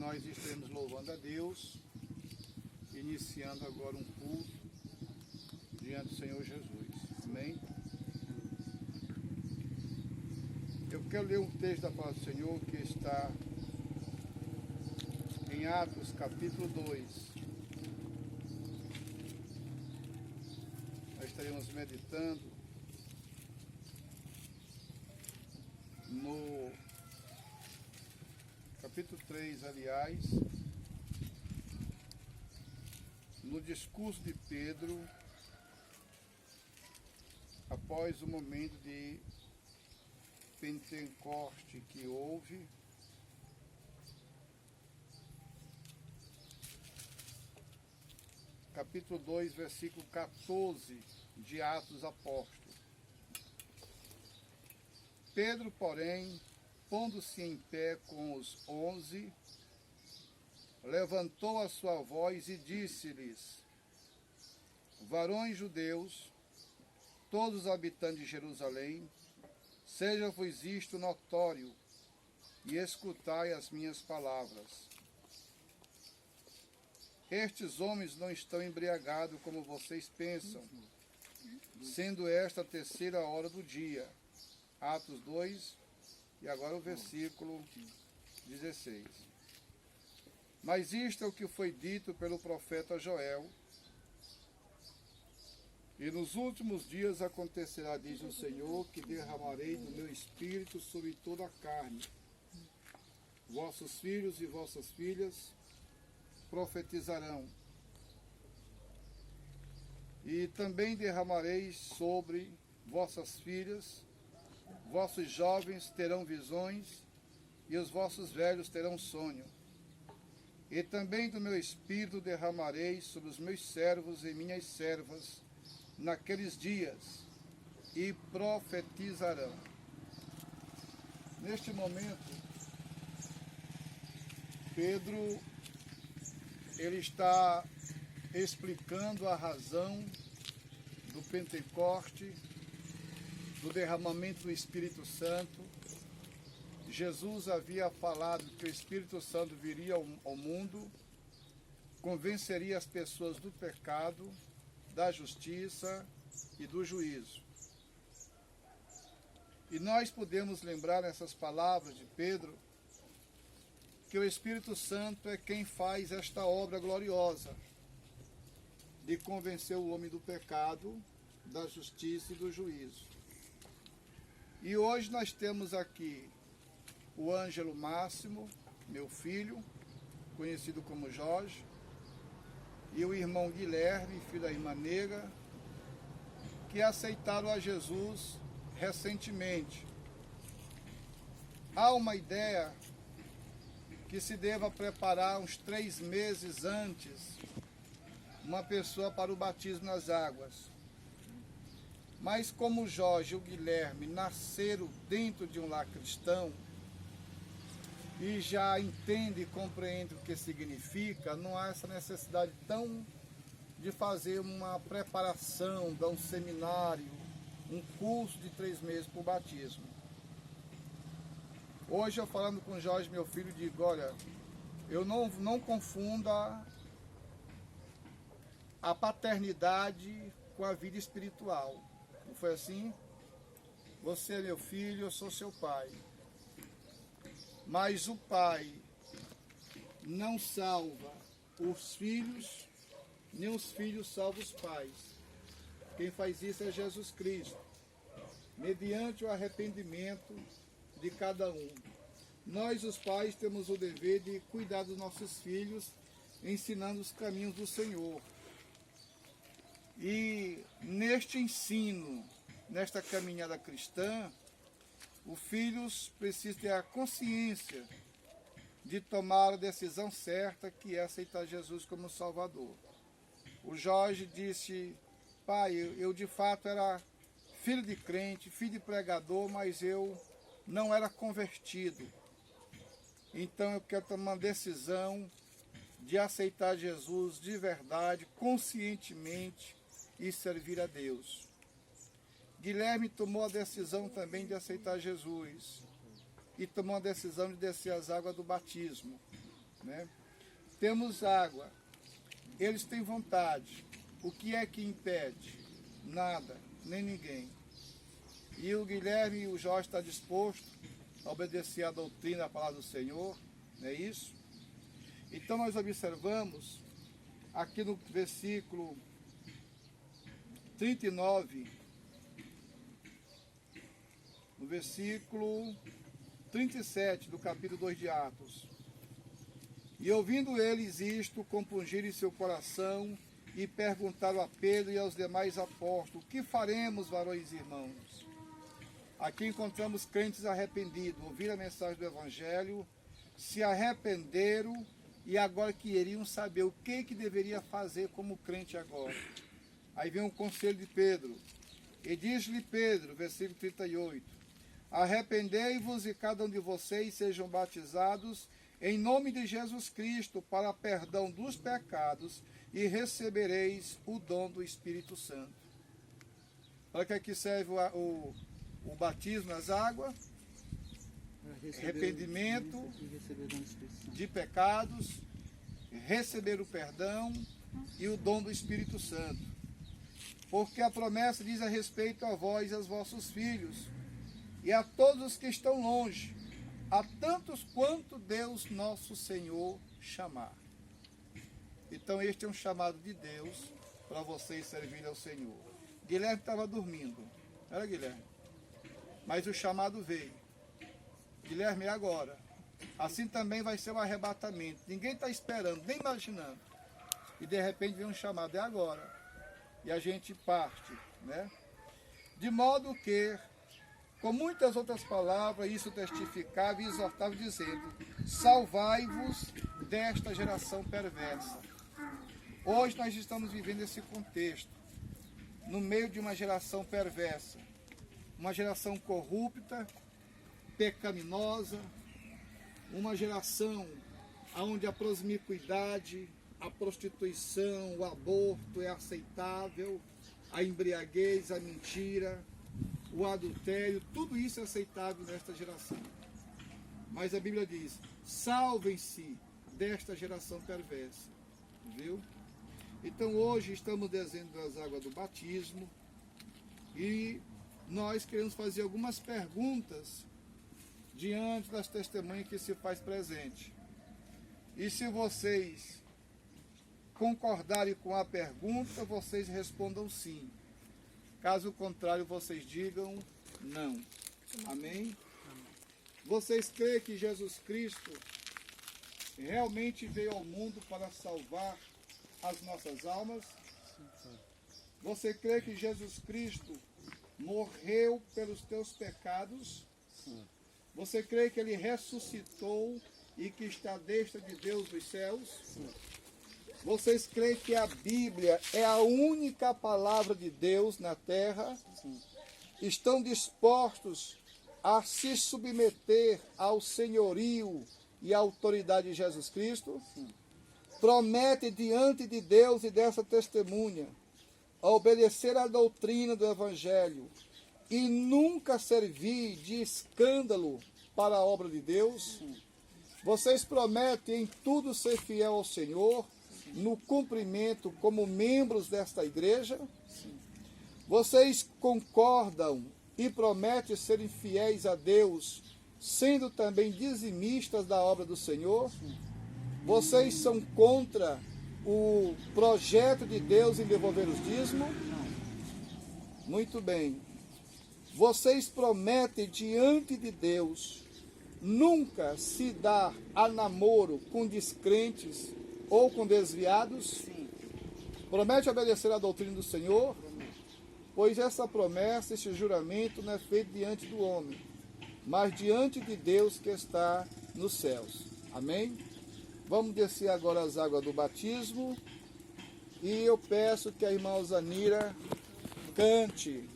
nós estaremos louvando a Deus, iniciando agora um culto diante do Senhor Jesus. Amém? Eu quero ler um texto da palavra do Senhor que está em Atos capítulo 2. Nós estaremos meditando no capítulo 3, aliás, no discurso de Pedro, após o momento de Pentecoste que houve, capítulo 2, versículo 14 de Atos dos Apóstolos. Pedro, porém, pondo-se em pé com os 11, levantou a sua voz e disse-lhes: varões judeus, todos os habitantes de Jerusalém, seja-vos isto notório, e escutai as minhas palavras. Estes homens não estão embriagados como vocês pensam, sendo esta a terceira hora do dia. Atos 2, e agora o versículo 16. Mas isto é o que foi dito pelo profeta Joel: e nos últimos dias acontecerá, diz o Senhor, que derramarei do meu espírito sobre toda a carne. Vossos filhos e vossas filhas profetizarão. E também derramarei sobre vossas filhas, vossos jovens terão visões, e os vossos velhos terão sonho. E também do meu espírito derramarei sobre os meus servos e minhas servas naqueles dias, e profetizarão. Neste momento, Pedro, ele está explicando a razão do Pentecoste, do derramamento do Espírito Santo. Jesus havia falado que o Espírito Santo viria ao mundo, convenceria as pessoas do pecado, da justiça e do juízo. E nós podemos lembrar nessas palavras de Pedro que o Espírito Santo é quem faz esta obra gloriosa de convencer o homem do pecado, da justiça e do juízo. E hoje nós temos aqui o Ângelo Máximo, meu filho, conhecido como Jorge, e o irmão Guilherme, filho da irmã Negra, que aceitaram a Jesus recentemente. Há uma ideia que se deva preparar uns 3 meses antes uma pessoa para o batismo nas águas. Mas como o Jorge e o Guilherme nasceram dentro de um lar cristão e já entendem e compreendem o que significa, não há essa necessidade tão de fazer uma preparação, dar um seminário, um curso de 3 meses para o batismo. Hoje eu falando com o Jorge, meu filho, digo: olha, eu não confunda a paternidade com a vida espiritual. Não foi assim? Você é meu filho, eu sou seu pai. Mas o pai não salva os filhos, nem os filhos salvam os pais. Quem faz isso é Jesus Cristo, mediante o arrependimento de cada um. Nós, os pais, temos o dever de cuidar dos nossos filhos, ensinando os caminhos do Senhor. E neste ensino, nesta caminhada cristã, os filhos precisam ter a consciência de tomar a decisão certa, que é aceitar Jesus como Salvador. O Jorge disse: pai, eu de fato era filho de crente, filho de pregador, mas eu não era convertido. Então eu quero tomar uma decisão de aceitar Jesus de verdade, conscientemente, e servir a Deus. Guilherme tomou a decisão também de aceitar Jesus e tomou a decisão de descer as águas do batismo. né? Temos água, eles têm vontade. O que é que impede? Nada, nem ninguém. E o Guilherme e o Jorge estão dispostos a obedecer à doutrina, à palavra do Senhor, não é isso? Então nós observamos aqui no versículo 39, no versículo 37 do capítulo 2 de Atos. E ouvindo eles isto, compungiram em seu coração e perguntaram a Pedro e aos demais apóstolos: que faremos, varões e irmãos? Aqui encontramos crentes arrependidos, ouviram a mensagem do Evangelho, se arrependeram e agora queriam saber o que deveria fazer como crente agora. Aí vem um conselho de Pedro. E diz-lhe Pedro, versículo 38, arrependei-vos e cada um de vocês sejam batizados em nome de Jesus Cristo para perdão dos pecados e recebereis o dom do Espírito Santo. Para que aqui serve o batismo nas águas, arrependimento de pecados, receber o perdão e o dom do Espírito Santo. Porque a promessa diz a respeito a vós e aos vossos filhos, e a todos os que estão longe, a tantos quanto Deus nosso Senhor chamar. Então este é um chamado de Deus para vocês servirem ao Senhor. Guilherme estava dormindo, não era Guilherme? Mas o chamado veio. Guilherme, é agora. Assim também vai ser um arrebatamento. Ninguém está esperando, nem imaginando. E de repente vem um chamado, é agora. E a gente parte, né? De modo que, com muitas outras palavras, isso testificava e exortava, dizendo: salvai-vos desta geração perversa. Hoje nós estamos vivendo esse contexto, no meio de uma geração perversa, uma geração corrupta, pecaminosa, uma geração onde a promiscuidade, a prostituição, o aborto é aceitável, a embriaguez, a mentira, o adultério, tudo isso é aceitável nesta geração. Mas a Bíblia diz: salvem-se desta geração perversa. Viu? Então hoje estamos descendo as águas do batismo e nós queremos fazer algumas perguntas diante das testemunhas que se faz presente. E se vocês concordarem com a pergunta, vocês respondam sim. Caso contrário, vocês digam não. Amém? Vocês creem que Jesus Cristo realmente veio ao mundo para salvar as nossas almas? Você crê que Jesus Cristo morreu pelos teus pecados? Você crê que Ele ressuscitou e que está à destra de Deus nos céus? Vocês creem que a Bíblia é a única palavra de Deus na terra? Estão dispostos a se submeter ao senhorio e à autoridade de Jesus Cristo? Promete diante de Deus e dessa testemunha a obedecer à doutrina do Evangelho e nunca servir de escândalo para a obra de Deus? Vocês prometem em tudo ser fiel ao Senhor, no cumprimento como membros desta igreja? Vocês concordam e prometem serem fiéis a Deus, sendo também dizimistas da obra do Senhor? Vocês são contra o projeto de Deus em devolver os dízimos? Muito bem. Vocês prometem diante de Deus nunca se dar a namoro com descrentes ou com desviados? Promete obedecer à doutrina do Senhor? Pois essa promessa, esse juramento não é feito diante do homem, mas diante de Deus que está nos céus. Amém? Vamos descer agora as águas do batismo e eu peço que a irmã Osanira cante